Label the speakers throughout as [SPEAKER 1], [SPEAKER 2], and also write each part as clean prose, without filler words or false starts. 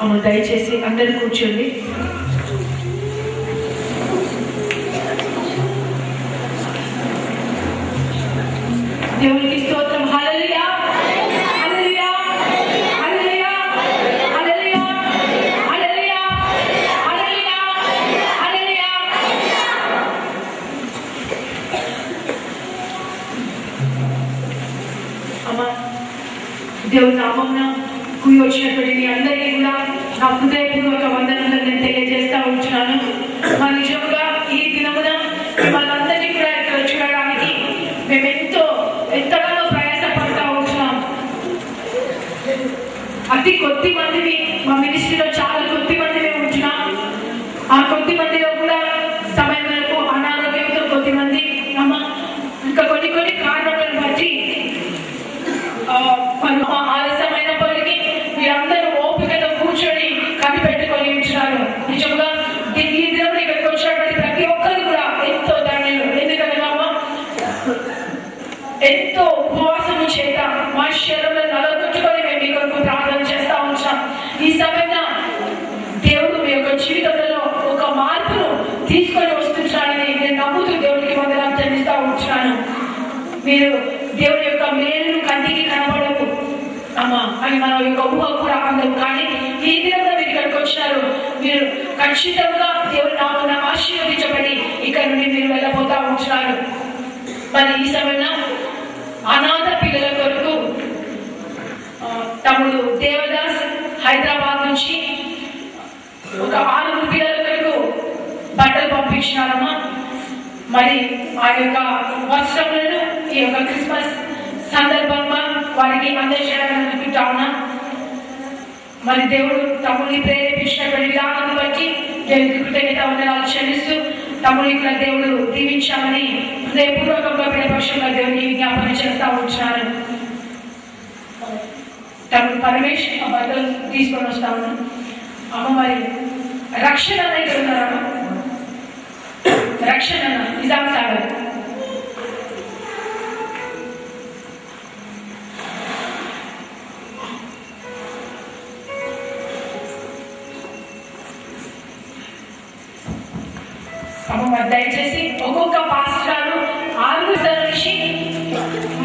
[SPEAKER 1] అమ్మ దయచేసి అందరూ కూర్చోండి. దేవునికి స్తోత్రం. హల్లెలూయా హల్లెలూయా హల్లెలూయా హల్లెలూయా హల్లెలూయా హల్లెలూయా హల్లెలూయా. అమ్మా దేవుని నామమున కూడి వచ్చినటువంటి మీ అందరికీ కూడా నా హృదయపూర్వక వందనములు నేను తెలియజేస్తా ఉంటున్నాను. మా నిజంగా ఈ దినమున మిమ్మల్ని అందరినీ కూడా ఇక్కడ చూడడానికి మేము ఎంతగానో ప్రయాసపడతా ఉంటున్నాం. అతి కొద్ది మందిని మా మినిస్ట్రీలో చాలా కొద్ది మందిని ఉంటున్నాం. ఆ కొద్ది మందిలో కూడా సమయం వరకు అనారోగ్యంతో కొద్ది మంది అమ్మ ఇంకా కొన్ని కారణాలను బట్టి ఆలస్యమైనప్పటికీ మీరందరూ ఓపికతో కూర్చొని కనిపెట్టుకొని ఉంటున్నారు. నిజంగా ఈ దేవుడు ఇక్కడికి వచ్చినటువంటి ప్రతి ఒక్కరు కూడా ఎంతో ధన్యులు. ఎందుకంటే ఎంతో ఉపవాసము చేత మా శరీరంలో నలగొట్టుకొని మేము మీ కొరకు ప్రార్థన చేస్తా ఉంటున్నాం. ఈ సమయంలో దేవుడు మీ యొక్క జీవితంలో ఒక మార్పును తీసుకొని వస్తున్నాడని నేను నమ్ముతూ దేవుడికి వందనాలు చెల్లిస్తా ఉంటున్నాను. మీరు దేవుడి యొక్క మేలును కంటికి కనబడవు అమ్మా అని మన యొక్క ఊహ కూడా అందరు. కానీ ఈ దినంలో మీరు ఇక్కడికి వచ్చినారు. మీరు ఖచ్చితంగా దేవుడి నామమున ఆశీర్వదించబడి ఇక్కడ నుండి మీరు వెళ్ళబోతా ఉంటున్నారు. మరి ఈ సమయంలో అనాథ పిల్లల కొరకు తమ్ముడు దేవదాస్ హైదరాబాద్ నుంచి ఒక 6 పిల్లల కొరకు బట్టలు పంపించినారమ్మా. మరి ఆ యొక్క వస్త్రములను ఈ యొక్క క్రిస్మస్ సందర్భంగా వారికి అందజేయాలని అనుకుంటా ఉన్నా. మరి దేవుడు తమ్ముడిని ప్రేరేపించినటువంటి విధానాన్ని బట్టి దేవుడికి కృతజ్ఞత వందనాలు చెల్లిస్తూ తమ్ముడిని కూడా దేవుడు దీవించామని హృదయపూర్వకంగా విడపక్షంగా దేవుడికి విజ్ఞాపన చేస్తా ఉంటున్నాను. తమ్ముడు పరమేష్ ఆ బట్టలు తీసుకొని వస్తా ఉన్నాను. అమ్మ మరి రక్షణ దగ్గర ఉన్నారమ్మ. రక్షణ నిజాం సాగర్ దయచేసి ఒక్కొక్క పాస్టర్లు 6 నుంచి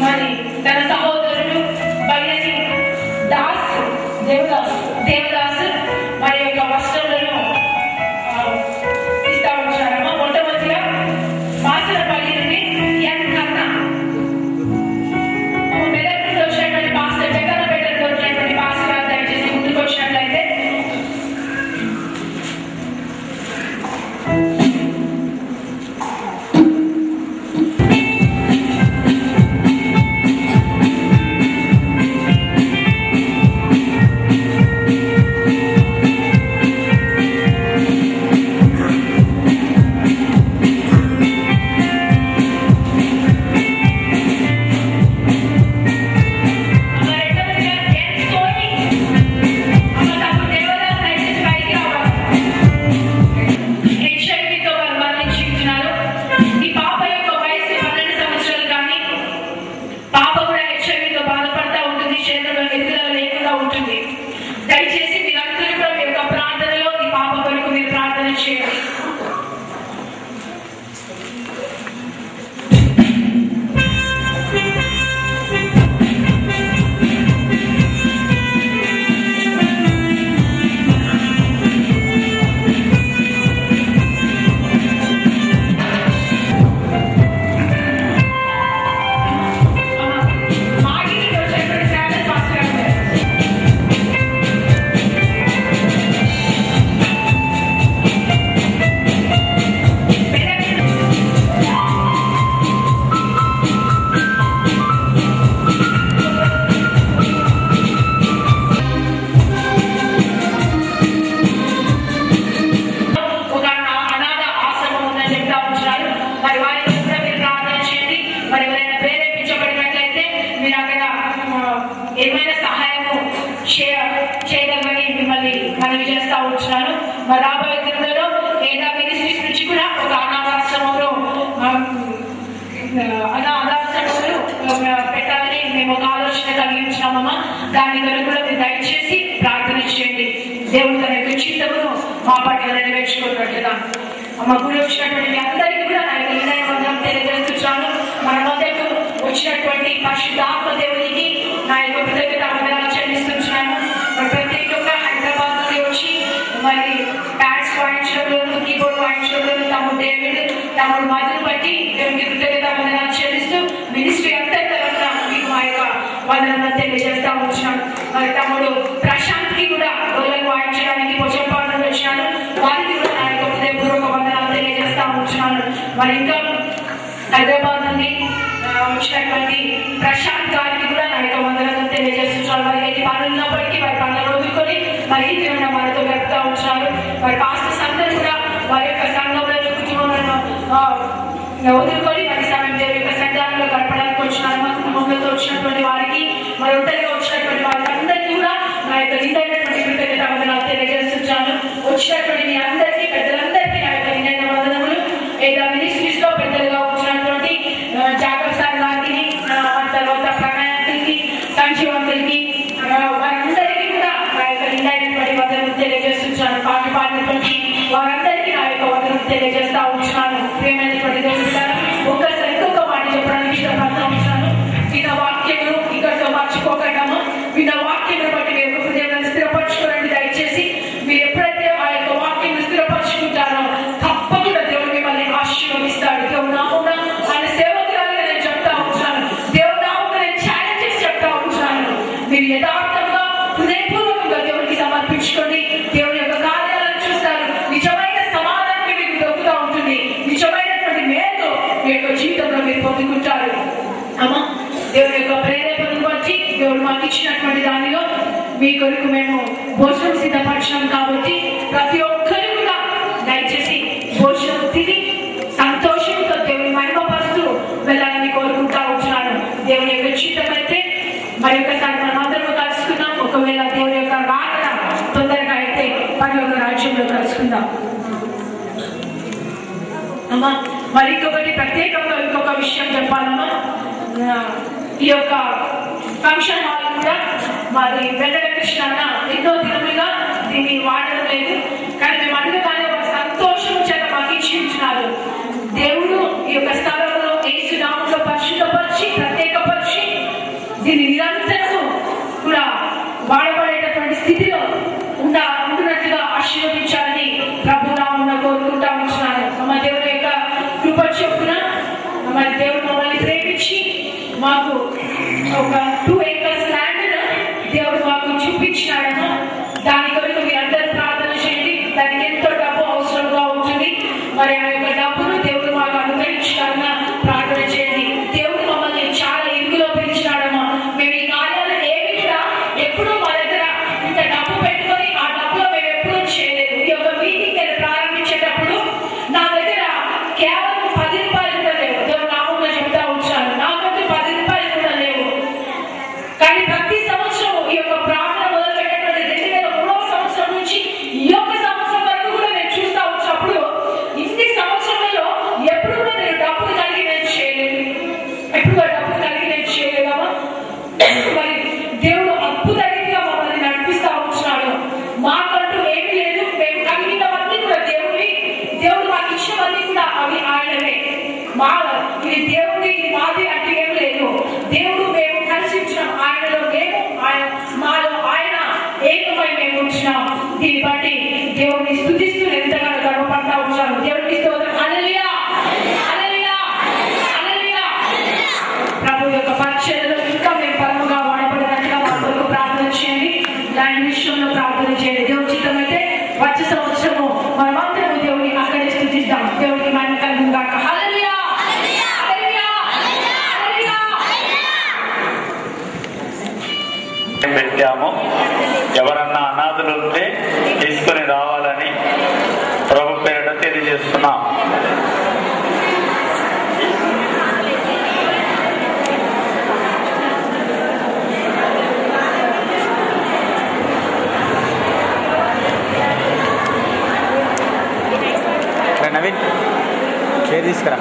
[SPEAKER 1] మరి తన సహోదరుడు బయ్యని దాస్ దేవదాస్ మరి యొక్క వస్త్రములను ఇస్తా ఉంచారమ్మా. మొట్టమొదటిగా మాసరపల్లి నుండి ఎన్ కన్నా మెదక్లో వచ్చినటువంటి పాస్టర్, జగన్నపేటలో వచ్చినటువంటి పాస్టర్ దయచేసి ముందుకు వచ్చినట్లయితే దయచేసి మీరందరూ కూడా మీ యొక్క ప్రార్థనలో ఈ పాప కొరకు మీరు ప్రార్థన చేయండి. ఏమైనా సహాయము చేయగలమని మిమ్మల్ని మనవి చేస్తా ఉంటున్నాను. మరి రాబోయే దినంలో ఏడా మినిస్ట్రీస్ నుంచి కూడా ఒక అనాథాశ్రమంలో పెట్టాలని మేము ఒక ఆలోచన కలిగించామమ్మా. దాని కొరకు కూడా మీరు దయచేసి ప్రార్థన చేయండి. దేవుడు మా పట్ల నెరవేర్చుకున్నట్లుగా అమ్మ గుడి వచ్చినటువంటి మీ అందరికీ కూడా నా యొక్క వినయ వందనం తెలియజేస్తున్నాను. మన మధ్యకు వచ్చినటువంటి పరిశుద్ధాత్మ దేవునికి నా యొక్క కృతజ్ఞత వందనాలు చెల్లిస్తున్నాను. ప్రతి ఒక్క హైదరాబాద్ నుండి వచ్చి మరి ప్యాడ్స్ వాయించడంలో కీబోర్డ్ వాయించడంలో తమ్ముడు డేవిడ్ తమ్ముడు మధును బట్టి దేవునికి కృతజ్ఞత వందనాలు చెల్లిస్తూ మినిస్ట్రీ అంతా తర్వాత మీకు మా యొక్క వందనాలు తెలియజేస్తా ఉంటున్నాను. మరి తమ్ముడు ప్రశాంత్కి కూడా డోలకు వాయించడానికి పొచ్చపాడు వచ్చాను. వారికి కూడా నా యొక్క హృదయపూర్వక వందనాలు తెలియజేస్తా ఉంటున్నాను. మరి ఇంకా హైదరాబాద్ నుండి వచ్చినటువంటి ప్రశాంత్ గారికి కూడా నా యొక్క వందనాలు తెలియజేస్తున్నాను. మరి ఎన్ని పనులు ఉన్నప్పటికీ వారి పనులను వదులుకొని మరి దేవుడు మనతో గడుపుతూ ఉంటున్నారు. మరి పాస్టర్స్ అందరూ కూడా వారి యొక్క సంఘంలో కుటుంబాలను వదులుకొని మరి సమయం దేవుడి యొక్క సంఘాలలో గడపడానికి వచ్చినారు. మా కుటుంబంలో వచ్చినటువంటి వారికి మరి ఒంటరిగా వచ్చినటువంటి వారికి అందరికీ కూడా నా యొక్క నిందైనటువంటి కృతజ్ఞత వందనాలు తెలియజేస్తున్నాను. వచ్చినటువంటి మీ అందరికీ పెద్దలందరికీ నా యొక్క నిందైన వందనములు. ఏదో మినిస్ట్రీస్ లో పెద్దలుగా వచ్చినటువంటి జాగ్రత్త సార్ గారికి తర్వాత ప్రణాళికి సంజీవంతులకి వారందరికీ కూడా నా యొక్క నిందైనటువంటి వందనలు తెలియజేస్తున్నాను. పాట పాడినటువంటి వారందరికీ నా యొక్క వందనలు తెలియజేస్తా ఉంటున్నాను. ప్రేమైనటువంటి దేవుడు ఒక్కసారి ఇంకొక మాట చెప్పడానికి ఇష్టపడతా ఉంటున్నాను. విన్న వాక్యములు ఇక్కడితో మర్చిపోకటము. విన్న వాక్యములు బట్టి మీ యొక్క హృదయాన్ని స్థిరపరచుకోండి. దయచేసి మీరు ఎప్పుడైతే ఆ యొక్క వాక్యాన్ని స్థిరపరచుకుంటారో తప్పకుండా దేవుడు మిమ్మల్ని ఆశీర్వదిస్తాడు. దేవుడు నామమున ఆయన సేవకురాలుగా నేను చెప్తా ఉంటున్నాను. దేవుడు నామమున నేను ఛాలెంజ్ చేసి చెప్తా ఉంటున్నాను. మీరు యథార్థంగా హృదయపూర్వకంగా దేవుడికి సమర్పించుకోండి. దేవుని యొక్క కార్యాలను చూస్తారు. నిజమైన సమాధానం మీకు దొరుకుతూ ఉంటుంది. నిజమైనటువంటి మేలు మీ యొక్క జీవితంలో మీరు పొందుకుంటారు. అమ్మా దేవుని యొక్క ప్రేరేపణను బట్టి దేవుడు మాకు ఇచ్చినటువంటి దానిలో మీ కొరకు మేము భోజనం సిద్ధపరిచినాం కాబట్టి ప్రతి ఒక్కరు కూడా దయచేసి భోజనం తిని సంతోషంతో దేవుని మహిమపరుస్తూ వెళ్ళాలని కోరుకుంటా ఉంటున్నాను. దేవుని యొక్క చిత్తమైతే మరి ఒకసారి మనం అందరూ కలుసుకుందాం. ఒకవేళ దేవుని యొక్క రాకడ తొందరగా అయితే పరలోక రాజ్యంలో కలుసుకుందాం. అమ్మా మరి ఇంకొకటి ప్రత్యేకంగా ఇంకొక విషయం చెప్పాలమ్మా. ఈ యొక్క ఫంక్షన్ హాల్ కూడా మరి వెంకటకృష్ణ ఎన్నో దినములుగా దీన్ని వాడడం లేదు. కానీ మేము అడగగానే ఒక సంతోషం చేత మాకు ఇచ్చింటున్నారు. దేవుడు ఈ యొక్క స్థలంలో యేసు నామములో పరిశుద్ధపరిచి ప్రత్యేకపరిచి దీన్ని నిరంతరం కూడా వాడబడేటటువంటి స్థితిలో ఉంటున్నట్టుగా ఆశీర్వదించాలని ప్రభు నామమున కోరుకుంటా ఉంటున్నాను. మా దేవుని యొక్క కృప చొప్పున మరి దేవుడు మమ్మల్ని ప్రేమించి మాకు ఒక 2 acres ల్యాండ్ దేవుడు మాకు చూపించినాడేమో. దాని కొరకు మీరు అందరూ ప్రార్థన చేయండి. దానికి ఎంతో డబ్బు అవసరంగా ఉంటుంది. మరి ఆ యొక్క డబ్బును దేవుడు మాకు అనుగ్రహించాలన్నా ప్రార్థన చేయండి. దేవుడు మమ్మల్ని చాలా ఇరుగులో పిలిచినాడేమో. మేము ఈ కార్యాలను ఏమి కూడా ఎప్పుడూ మా దగ్గర ఇంత డబ్బు పెట్టుకొని ఆ డబ్బులో మేము ఎప్పుడూ చేయలేదు. ఈ యొక్క మీటింగ్ నేను ప్రారంభించేటప్పుడు నా దగ్గర కేవలం 10 రూపాయలు కూడా లేవు. దేవుడు నామమున చెప్తా ఉంచాను. నాకంటే 10 రూపాయలు కూడా లేవు. కానీ ప్రతి సంవత్సరం ఈ యొక్క ప్రార్థన మొదలు పెట్టినటువంటి 2003వ సంవత్సరం నుంచి ఈ యొక్క సంవత్సరం వరకు కూడా నేను చూస్తా వచ్చినప్పుడు ఇన్ని సంవత్సరాలలో ఎప్పుడు కూడా నేను డబ్బులు కలిగి నేను చేయలేదు. ఎప్పుడు డబ్బులు కలిగి నేను చేయలేదమ్మా. మరి దేవుడు అద్భుత రీతిగా మమ్మల్ని నడిపిస్తా ఉంటున్నాడు. మాకంటూ ఏమీ లేదు. మేము కలిగినవన్నీ కూడా దేవుడు మాకు ఇచ్చినవన్నీ కూడా అవి ఆయనవే. ఇది దేవుడి ఇది మాది అంటే ఏం లేదు. దేవుడు మేము కలిసి ఉంటున్నాం. ఆయనలో మేము మాలో ఆయన ఏకమై మేము ఉంటున్నాం. దీన్ని బట్టి దేవుడిని స్తుతిస్తూ ఎంతగానో గర్వపడతా ఉంటున్నాను. దేవుడికి స్తోత్రం. హల్లెలూయా హల్లెలూయా హల్లెలూయా. ప్రభు యొక్క పరిచర్యలో ఇంకా మేము పరముగా వాడబడినట్లుగా మా కొరకు ప్రార్థన చేయండి. దాని విషయంలో ప్రార్థన చేయండి. దేవుడి చిత్తమైతే వచ్చే సంవత్సరము మనమందరము దేవుని అక్కడే స్తుతిద్దాం. దేవుడికి మహిమ కలుగును గాక. హల్లెలూయా హల్లెలూయా హల్లెలూయా.
[SPEAKER 2] పెట్టాము. ఎవరన్నా అనాథులు ఉంటే తీసుకుని రావాలని ప్రభు పేరిట తెలియజేస్తున్నాం.
[SPEAKER 3] నవీన్ చైర్ తీసుకురా.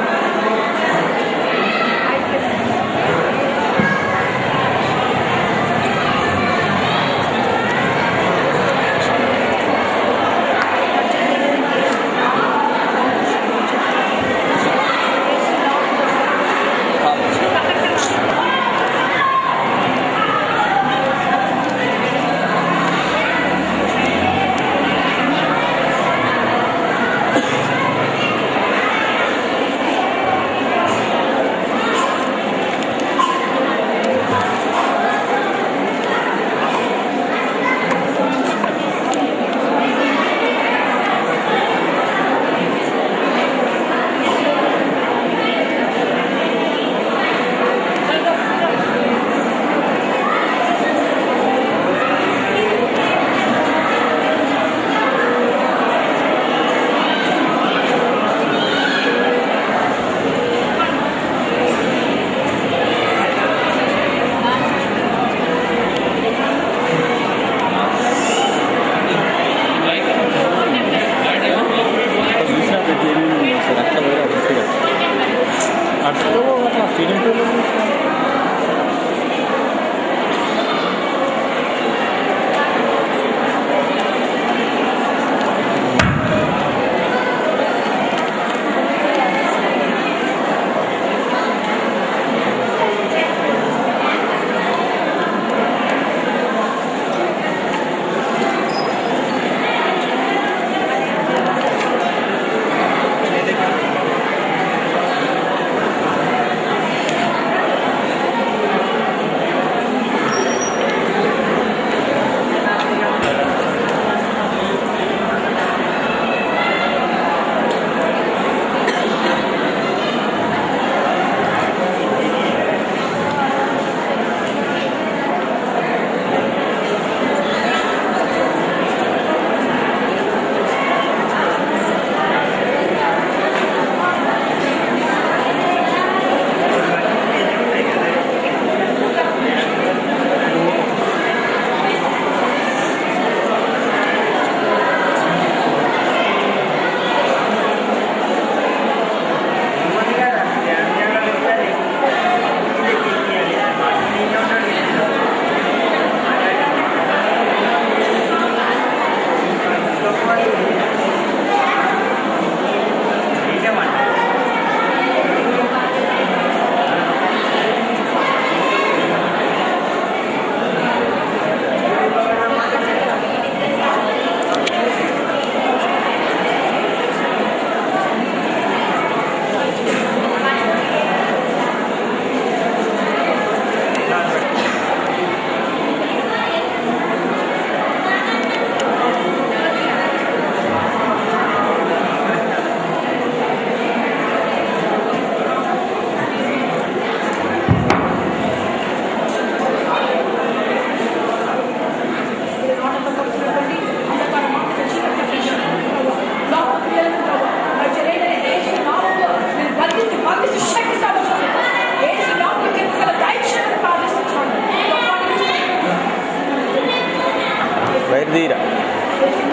[SPEAKER 3] చైర్ తీరా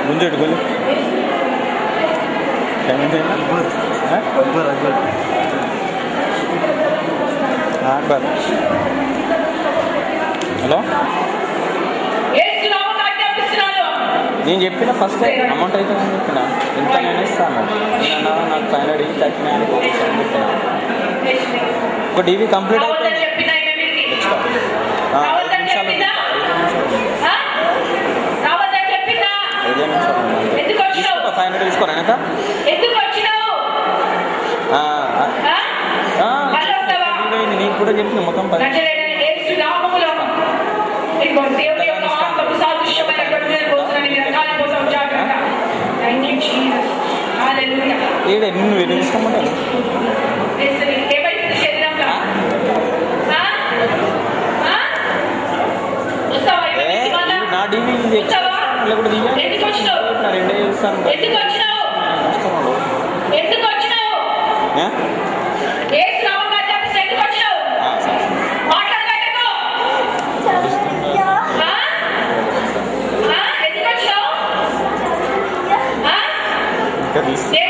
[SPEAKER 3] గుంజెట్టు గుంజు అక్బర్ హలో నేను చెప్పిన ఫస్ట్ అమౌంట్ అయితే నేను చెప్పిన ఎంత నేను ఇస్తాను నేను నాకు 539 చెప్పిన ఒక డీవీ కంప్లీట్ అయితే 500 తీసుకోరా నీకు కూడా చెప్పిన మొత్తం ఏడే నువ్వు ఎన్ని తీసుకోమంటారు నా డీవీ కూడా దిగా రెండే చూస్తాను
[SPEAKER 1] Yes.